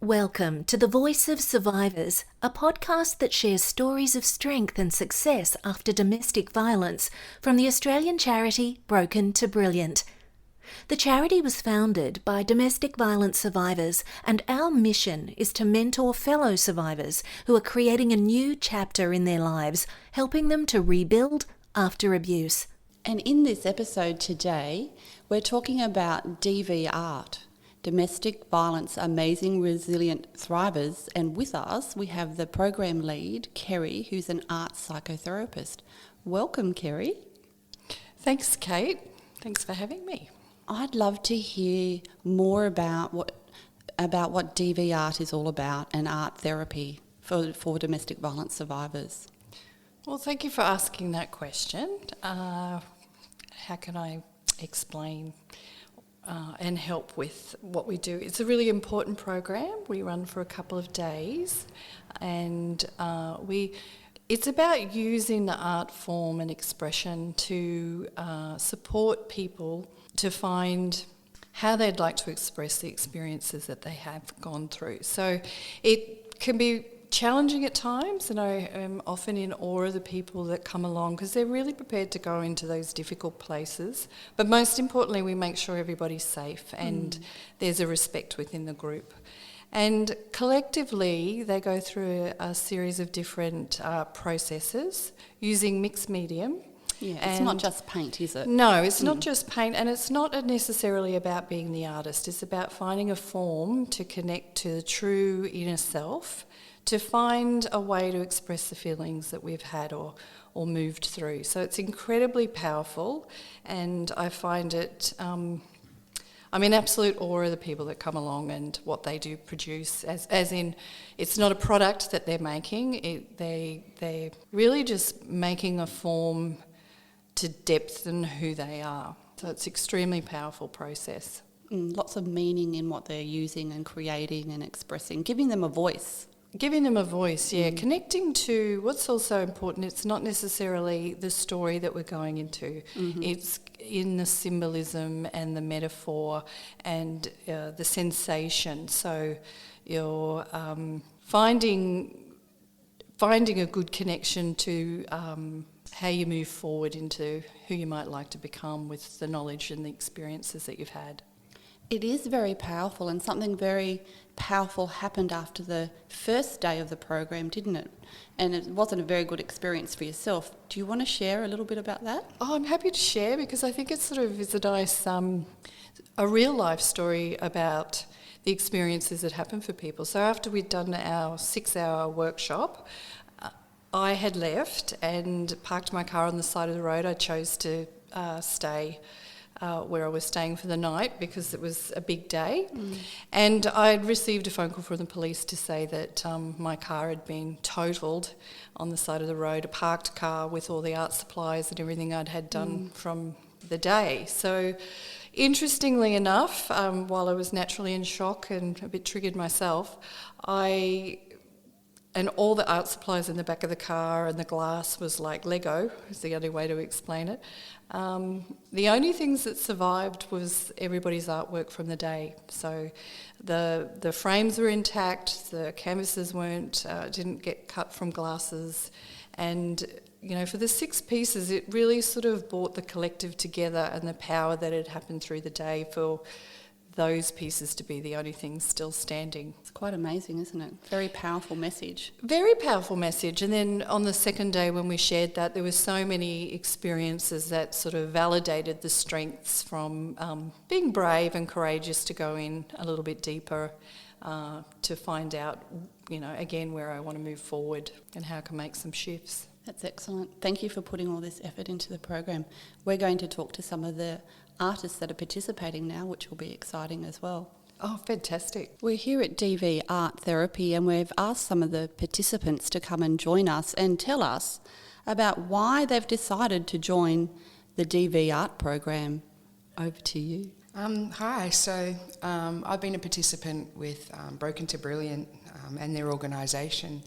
Welcome to The Voice of Survivors, a podcast that shares stories of strength and success after domestic violence from the Australian charity Broken to Brilliant. The charity was founded by domestic violence survivors, and our mission is to mentor fellow survivors who are creating a new chapter in their lives, helping them to rebuild after abuse. And in this episode today, we're talking about DV Art, Domestic Violence Amazing Resilient Thrivers, and with us we have the program lead, Kerry, who's an art psychotherapist. Welcome, Kerry. Thanks, Kate. Thanks for having me. I'd love to hear more about what DV Art is all about and art therapy for domestic violence survivors. Well, thank you for asking that question. How can I explain and help with what we do? It's a really important program. We run for a couple of days, and it's about using the art form and expression to support people to find how they'd like to express the experiences that they have gone through. So it can be challenging at times, and I am often in awe of the people that come along because they're really prepared to go into those difficult places. But most importantly, we make sure everybody's safe and there's a respect within the group. And collectively, they go through a series of different processes using mixed medium. Yeah, it's not just paint, is it? No, it's not just paint, and it's not necessarily about being the artist. It's about finding a form to connect to the true inner self, to find a way to express the feelings that we've had or moved through. So it's incredibly powerful, and I find it, I'm in absolute awe of the people that come along and what they do produce, as in it's not a product that they're making, they're really just making a form to depthen who they are. So it's an extremely powerful process. Lots of meaning in what they're using and creating and expressing, giving them a voice. Giving them a voice, yeah. Connecting to what's also important, it's not necessarily the story that we're going into. It's in the symbolism and the metaphor and the sensation. So you're finding a good connection to how you move forward into who you might like to become with the knowledge and the experiences that you've had. It is very powerful, and something very powerful happened after the first day of the program, didn't it? And it wasn't a very good experience for yourself. Do you want to share a little bit about that? Oh, I'm happy to share because I think it's a nice, a real life story about the experiences that happen for people. So after we'd done our 6-hour workshop, I had left and parked my car on the side of the road. I chose to stay where I was staying for the night because it was a big day. And I'd received a phone call from the police to say that my car had been totaled on the side of the road, a parked car with all the art supplies and everything I'd had done from the day. So interestingly enough, while I was naturally in shock and a bit triggered myself, and all the art supplies in the back of the car and the glass was like Lego, is the only way to explain it. The only things that survived was everybody's artwork from the day. So the frames were intact, the canvases didn't get cut from glasses, and for the 6 pieces, it really sort of brought the collective together and the power that had happened through the day for those pieces to be the only things still standing. It's quite amazing, isn't it? Very powerful message. Very powerful message. And then on the second day when we shared that, there were so many experiences that sort of validated the strengths from being brave and courageous to go in a little bit deeper to find out, again, where I want to move forward and how I can make some shifts. That's excellent. Thank you for putting all this effort into the program. We're going to talk to some of the artists that are participating now, which will be exciting as well. Oh, fantastic. We're here at DV Art Therapy, and we've asked some of the participants to come and join us and tell us about why they've decided to join the DV Art program. Over to you. Hi, so I've been a participant with Broken to Brilliant and their organisation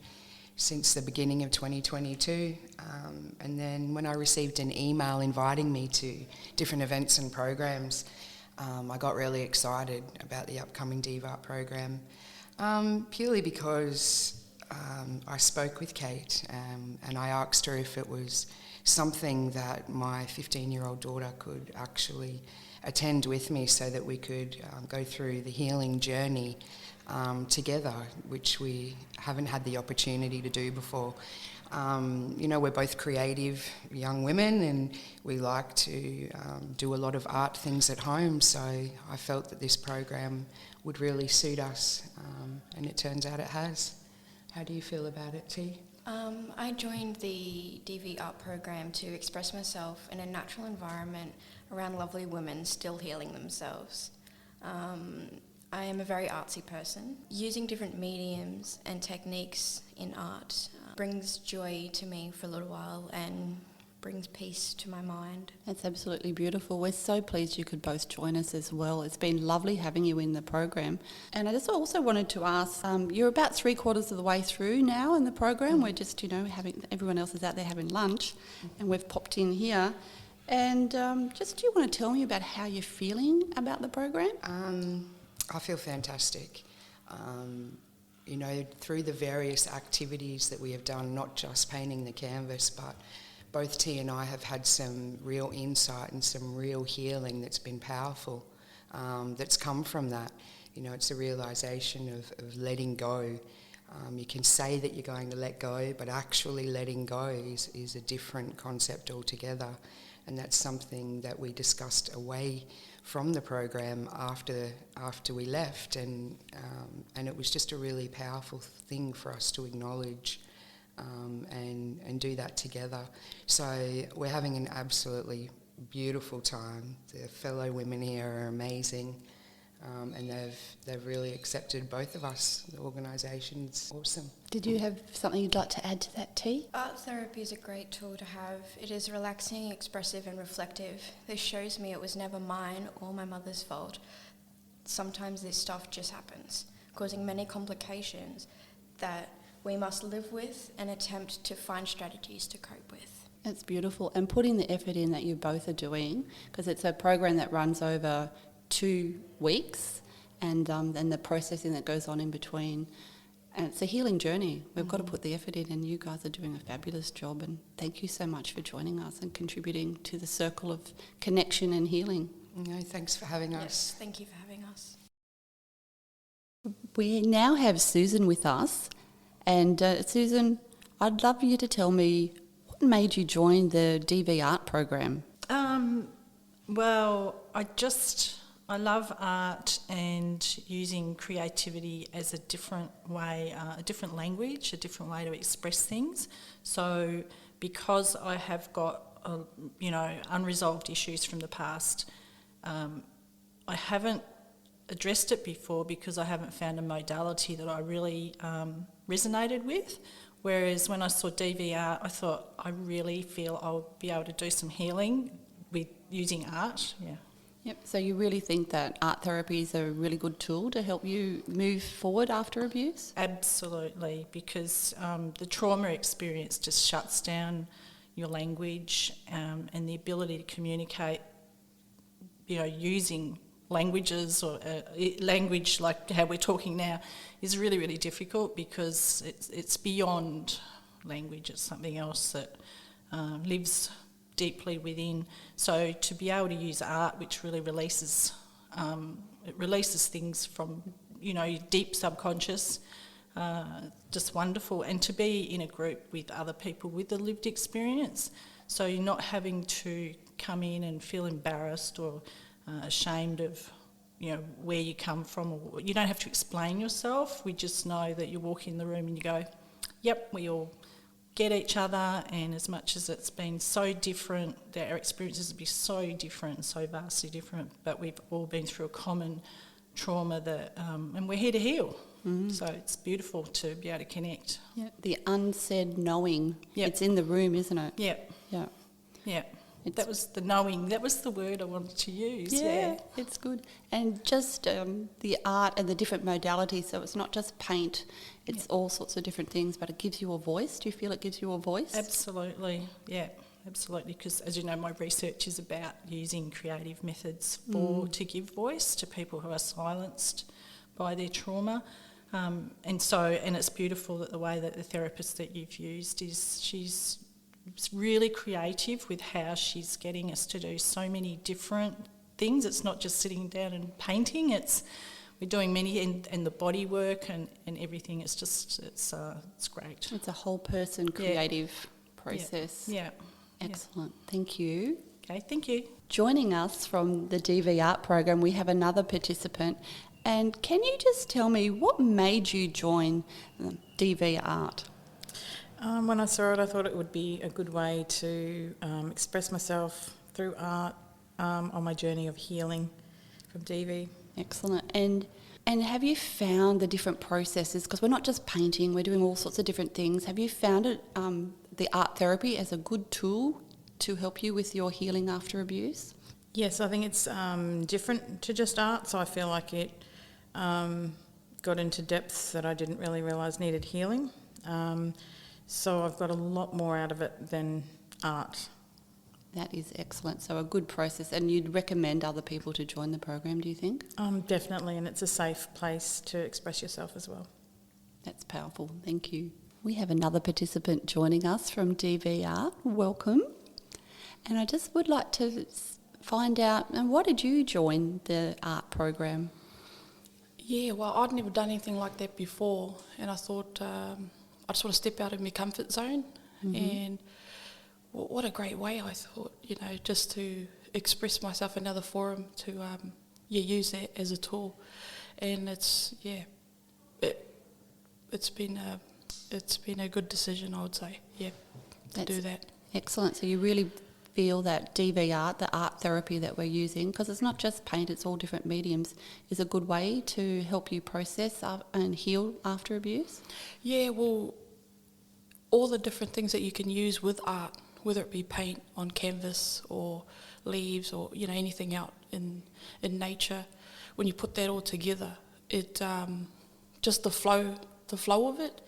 since the beginning of 2022, and then when I received an email inviting me to different events and programs, I got really excited about the upcoming DV Art program. Purely because I spoke with Kate and I asked her if it was something that my 15-year-old daughter could actually attend with me so that we could go through the healing journey together, which we haven't had the opportunity to do before. We're both creative young women and we like to do a lot of art things at home, so I felt that this program would really suit us, and it turns out it has. How do you feel about it, T? I joined the DV art program to express myself in a natural environment around lovely women still healing themselves. I am a very artsy person. Using different mediums and techniques in art brings joy to me for a little while and brings peace to my mind. That's absolutely beautiful. We're so pleased you could both join us as well. It's been lovely having you in the program. And I just also wanted to ask, you're about 3/4 of the way through now in the program. We're just, having everyone else is out there having lunch, and we've popped in here. And do you want to tell me about how you're feeling about the program? I feel fantastic. Through the various activities that we have done, not just painting the canvas, but both T and I have had some real insight and some real healing that's been powerful, that's come from that. It's a realisation of letting go. You can say that you're going to let go, but actually letting go is a different concept altogether. And that's something that we discussed away from the program after we left, and it was just a really powerful thing for us to acknowledge and do that together. So we're having an absolutely beautiful time. The fellow women here are amazing, and they've really accepted both of us. The organisation's awesome. Did you have something you'd like to add to that, T? Art therapy is a great tool to have. It is relaxing, expressive and reflective. This shows me it was never mine or my mother's fault. Sometimes this stuff just happens, causing many complications that we must live with and attempt to find strategies to cope with. It's beautiful. And putting the effort in that you both are doing, because it's a program that runs over 2 weeks, and the processing that goes on in between. And it's a healing journey. We've got to put the effort in, and you guys are doing a fabulous job. And thank you so much for joining us and contributing to the circle of connection and healing. Thanks for having us. Yes, thank you for having us. We now have Susan with us. And Susan, I'd love you to tell me what made you join the DV art program. Well, I love art and using creativity as a different way, a different language, a different way to express things. So because I have got, unresolved issues from the past, I haven't addressed it before because I haven't found a modality that I really resonated with. Whereas when I saw DV art, I thought, I really feel I'll be able to do some healing with using art, yeah. Yep. So you really think that art therapy is a really good tool to help you move forward after abuse? Absolutely, because the trauma experience just shuts down your language and the ability to communicate, using languages or language like how we're talking now is really, really difficult because it's beyond language. It's something else that lives deeply within. So to be able to use art, which really releases things from your deep subconscious, just wonderful. And to be in a group with other people with the lived experience, so you're not having to come in and feel embarrassed or ashamed of where you come from, or you don't have to explain yourself. We just know that you walk in the room and you go, yep, we all get each other, and as much as it's been so different, that our experiences will be so different and so vastly different, but we've all been through a common trauma that and we're here to heal. So it's beautiful to be able to connect. Yeah, the unsaid knowing. Yep. It's in the room, isn't it? Yep. Yeah. Yeah. That was the knowing. That was the word I wanted to use. Yeah, it's good. And just the art and the different modalities, so it's not just paint, it's all sorts of different things, but it gives you a voice. Do you feel it gives you a voice? Absolutely, yeah, absolutely, because as you know, my research is about using creative methods to give voice to people who are silenced by their trauma. And it's beautiful that the way that the therapist that you've used is she's really creative with how she's getting us to do so many different things. It's not just sitting down and painting, we're doing many, and the body work and everything. It's great. It's a whole person creative process. Yeah. Excellent. Thank you. Okay, thank you. Joining us from the DV Art program, we have another participant. And can you just tell me what made you join DV Art? When I saw it, I thought it would be a good way to express myself through art on my journey of healing from DV. Excellent. And have you found the different processes? Because we're not just painting, we're doing all sorts of different things. Have you found it, the art therapy as a good tool to help you with your healing after abuse? Yes, I think it's different to just art, so I feel like it got into depths that I didn't really realise needed healing. So I've got a lot more out of it than art. That is excellent. So a good process. And you'd recommend other people to join the program, do you think? Definitely, and it's a safe place to express yourself as well. That's powerful. Thank you. We have another participant joining us from DV Art. Welcome. And I just would like to find out, and why did you join the art program? Yeah, well, I'd never done anything like that before, and I thought I just want to step out of my comfort zone. And what a great way, I thought, just to express myself in another forum, to use that as a tool. And it's been a good decision, I would say, to do that. Excellent. So you really feel that DV Art, the art therapy that we're using, because it's not just paint, it's all different mediums, is a good way to help you process and heal after abuse? Yeah, well, all the different things that you can use with art, whether it be paint on canvas or leaves or anything out in nature, when you put that all together, it just the flow of it,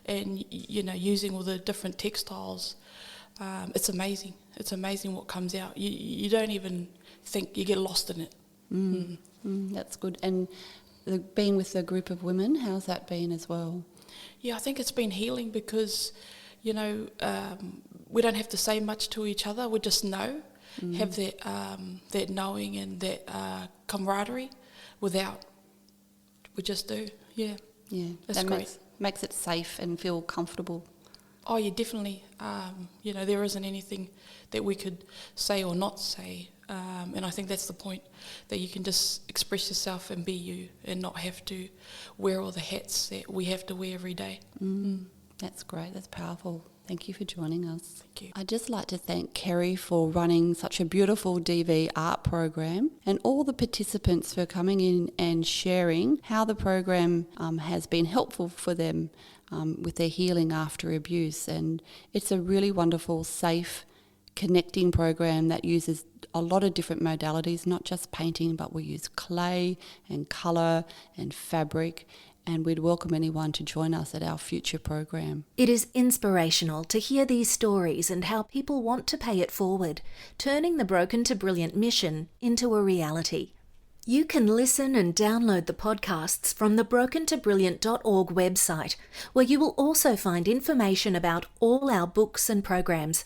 and using all the different textiles, it's amazing. It's amazing what comes out. You don't even think, you get lost in it. That's good. And being with a group of women, how's that been as well? Yeah, I think it's been healing because, we don't have to say much to each other. We just know, have that knowing and that camaraderie without. We just do, yeah. Yeah, that's that great. Makes it safe and feel comfortable. Oh, yeah, definitely. There isn't anything that we could say or not say. And I think that's the point, that you can just express yourself and be you and not have to wear all the hats that we have to wear every day. That's great. That's powerful. Thank you for joining us. Thank you. I'd just like to thank Kerry for running such a beautiful DV art program, and all the participants for coming in and sharing how the program has been helpful for them with their healing after abuse. And it's a really wonderful, safe, connecting program that uses a lot of different modalities, not just painting, but we use clay and colour and fabric, and we'd welcome anyone to join us at our future program. It is inspirational to hear these stories and how people want to pay it forward, turning the Broken to Brilliant mission into a reality. You can listen and download the podcasts from the brokenToBrilliant.org website, where you will also find information about all our books and programs.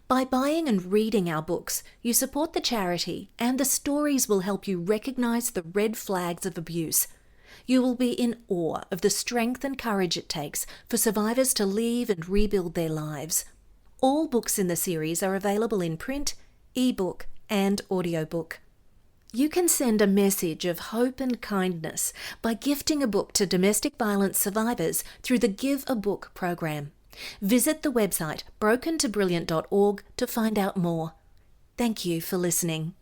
By buying and reading our books, you support the charity, and the stories will help you recognise the red flags of abuse. You will be in awe of the strength and courage it takes for survivors to leave and rebuild their lives. All books in the series are available in print, ebook, and audiobook. You can send a message of hope and kindness by gifting a book to domestic violence survivors through the Give a Book program. Visit the website brokenToBrilliant.org to find out more. Thank you for listening.